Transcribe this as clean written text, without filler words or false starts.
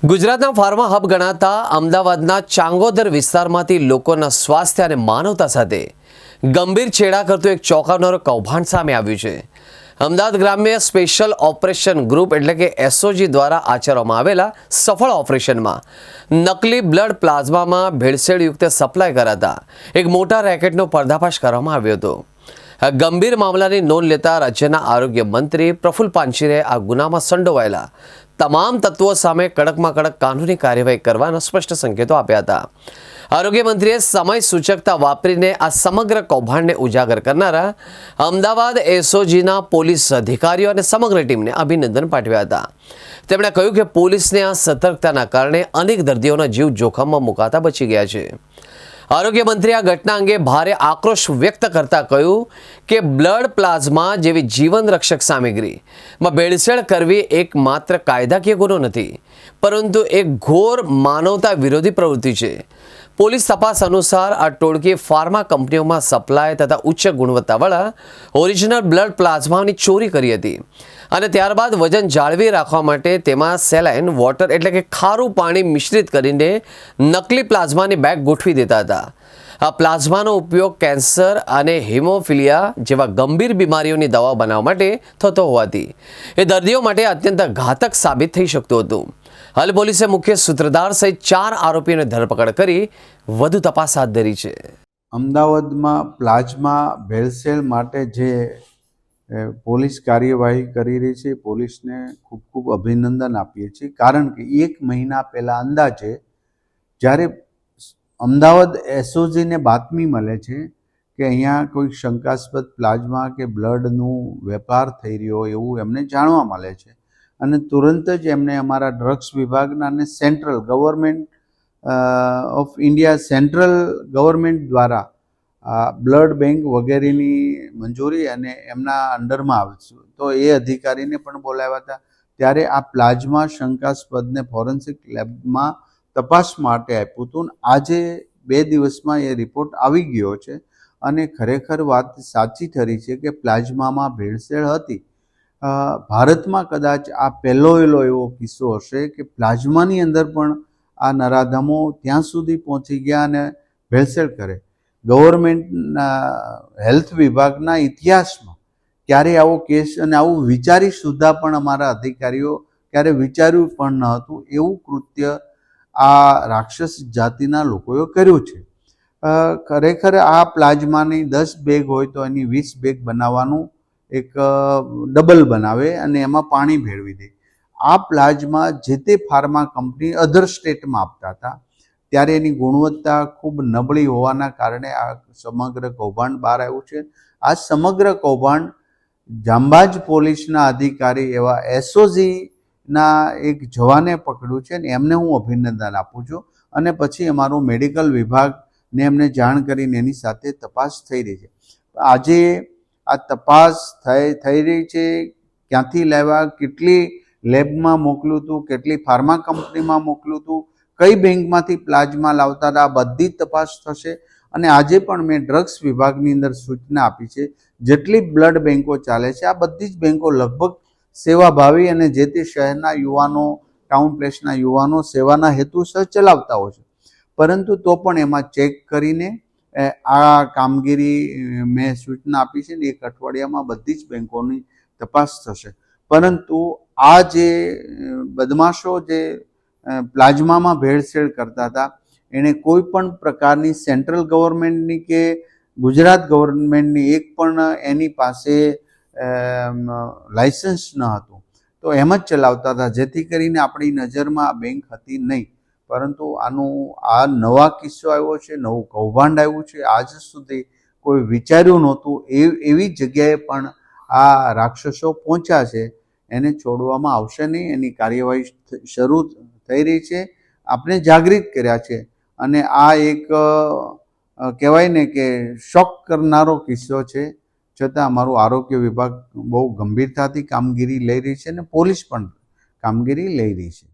ગુજરાતના pharma hub ગણાતા અમદાવાદના ચાંગોદર વિસ્તારમાંથી લોકોના સ્વાસ્થ્ય અને માનવતા સાથે ગંભીર છેડા કરતું એક ચોંકાવનારું કૌભાંડ સામે આવ્યું છે। અમદાવાદ ગ્રામ્ય સ્પેશિયલ ઓપરેશન ગ્રુપ એટલે કે એસઓજી દ્વારા આચરવામાં આવેલા સફળ ઓપરેશનમાં નકલી બ્લડ પ્લાઝમામાં ભેળસેળયુક્ત સપ્લાય કરાતા એક મોટા રેકેટનો પર્દાફાશ કરવામાં આવ્યો હતો। આ ગંભીર મામલાની નોંધ લેતા રાજ્યના આરોગ્ય મંત્રી પ્રફુલ્લ પાનછીરે આ ગુનામાં સંડોવાયેલા તમામ તત્વો સામે કડકમાં કડક કાનૂની કાર્યવાહી કરવાના સ્પષ્ટ સંકેતો આપ્યા હતા। આરોગ્ય મંત્રીએ સમય સૂચકતા વાપરીને આ સમગ્ર કૌભાંડને ઉજાગર કરનારા અમદાવાદ એસઓજીના પોલીસ અધિકારીઓ અને સમગ્ર ટીમને અભિનંદન પાઠવ્યા હતા। તેમણે કહ્યું કે પોલીસને આ સતર્કતાના કારણે અનેક દર્દીઓના જીવ જોખમમાં મુકાતા બચી ગયા છે। આરોગ્ય મંત્રીએ આ ઘટના અંગે ભારે આક્રોશ વ્યક્ત કરતા કહ્યું કે બ્લડ પ્લાઝમા જેવી જીવન રક્ષક સામગ્રીમાં ભેળસેળ કરવી એક માત્ર કાયદાકીય ગુનો નથી, પરંતુ એક ઘોર માનવતા વિરોધી પ્રવૃત્તિ છે। પોલીસ તપાસ અનુસાર આ ટોળકીએ ફાર્મા કંપનીઓમાં સપ્લાય તથા ઉચ્ચ ગુણવત્તાવાળા ઓરિજિનલ બ્લડ પ્લાઝમાની ચોરી કરી હતી અને ત્યારબાદ વજન જાળવી રાખવા માટે તેમાં સેલાઇન વોટર એટલે કે ખારું પાણી મિશ્રિત કરીને નકલી પ્લાઝમાની બેગ ગોઠવી દેતા હતા। આ પ્લાઝમાનો ઉપયોગ કેન્સર અને હિમોફિલિયા જેવા ગંભીર બીમારીઓની દવા બનાવવા માટે થતો હોવાથી એ દર્દીઓ માટે અત્યંત ઘાતક સાબિત થઈ શકતું હતું। હાલ પોલીસે મુખ્ય સૂત્રધાર સહિત 4 આરોપીઓની ધરપકડ કરી વધુ તપાસ હાથ ધરી છે। અમદાવાદમાં પ્લાઝમા ભેળસેળ માટે જે પોલીસ કાર્યવાહી કરી રહી છે, પોલીસને ખૂબ ખૂબ અભિનંદન આપીએ છીએ। કારણ કે 1 મહિના પહેલાં અંદાજે જ્યારે અમદાવાદ એસઓજીને બાતમી મળે છે કે અહીંયા કોઈ શંકાસ્પદ પ્લાઝમા કે બ્લડનું વેપાર થઈ રહ્યો એવું એમને જાણવા મળે છે અને તુરંત જ એમને અમારા ડ્રગ્સ વિભાગના અને central government of India central government દ્વારા બ્લડ બેંક વગેરેની મંજૂરી અને એમના અંડરમાં આવે છે તો એ અધિકારીને પણ બોલાવ્યા હતા। ત્યારે આ પ્લાઝમા શંકાસ્પદને ફોરેન્સિક લેબમાં તપાસ માટે આપ્યું હતું। આજે 2 દિવસમાં એ રિપોર્ટ આવી ગયો છે અને ખરેખર વાત સાચી ઠરી છે કે પ્લાઝમામાં ભેળસેળ હતી। ભારતમાં કદાચ આ પહેલો એવો કિસ્સો હશે કે પ્લાઝમાની અંદર પણ આ નરાધમો ત્યાં સુધી પહોંચી ગયા અને ભેળસેળ કરે। ગવર્મેન્ટના હેલ્થ વિભાગના ઇતિહાસમાં ક્યારે આવો કેસ અને આવું વિચારી સુદ્ધા પણ અમારા અધિકારીઓ ક્યારે વિચાર્યું પણ ન હતું એવું કૃત્ય આ રાક્ષસ જાતિના લોકોએ કર્યું છે। ખરેખર આ પ્લાઝમાની 10 બેગ હોય તો એની 20 બેગ બનાવવાનું એક ડબલ બનાવે અને એમાં પાણી ભેળવી દે। આ પ્લાઝમા જે તે ફાર્મા કંપની અધર સ્ટેટમાં આપતા હતા ત્યારે એની ગુણવત્તા ખૂબ નબળી હોવાના કારણે આ સમગ્ર કૌભાંડ બહાર આવ્યું છે। આ સમગ્ર કૌભાંડ જાંબાજ પોલીસના અધિકારી એવા એસઓજીના એક જવાને પકડ્યું છે ને એમને હું અભિનંદન આપું છું અને પછી અમારું મેડિકલ વિભાગને એમને જાણ કરીને એની સાથે તપાસ થઈ રહી છે। આજે આ તપાસ થઈ રહી છે, ક્યાંથી લાવ્યા, કેટલી લેબમાં મોકલ્યું હતું, કેટલી ફાર્મા કંપનીમાં મોકલ્યું હતું, કઈ બેંકમાંથી પ્લાઝમા લાવતા હતા, આ બધી જ તપાસ થશે। અને આજે પણ મેં ડ્રગ્સ વિભાગની અંદર સૂચના આપી છે જેટલી બ્લડ બેંકો ચાલે છે આ બધી જ બેંકો લગભગ સેવાભાવી અને જે તે શહેરના યુવાનો, ટાઉન પ્લેસના યુવાનો સેવાના હેતુસર ચલાવતા હોય છે, પરંતુ તો પણ એમાં ચેક કરીને આ કામગીરી મેં સૂચના આપી છે ને 1 અઠવાડિયામાં બધી જ બેંકોની તપાસ થશે। પરંતુ આ જે બદમાશો જે પ્લાઝમામાં ભેળસેળ કરતા હતા એણે કોઈ પણ પ્રકારની સેન્ટ્રલ ગવર્મેન્ટની કે ગુજરાત ગવર્મેન્ટની એક પણ એની પાસે લાઇસન્સ ન હતું તો એમ જ ચલાવતા હતા, જેથી કરીને આપણી નજરમાં આ બેંક હતી નહીં। પરંતુ આ નવા કિસ્સો આવ્યો છે, નવું કૌભાંડ આવ્યું છે, આજ સુધી કોઈ વિચાર્યું નહોતું એવી જગ્યાએ પણ આ રાક્ષસો પહોંચ્યા છે। એને છોડવામાં આવશે નહીં, એની કાર્યવાહી શરૂ થઈ રહી છે, આપણે જાગૃત કર્યા છે અને આ એક કહેવાય ને કે શોક કરનારો કિસ્સો છે। છતાં અમારું આરોગ્ય વિભાગ બહુ ગંભીરતાથી કામગીરી લઈ રહી છે અને પોલીસ પણ કામગીરી લઈ રહી છે।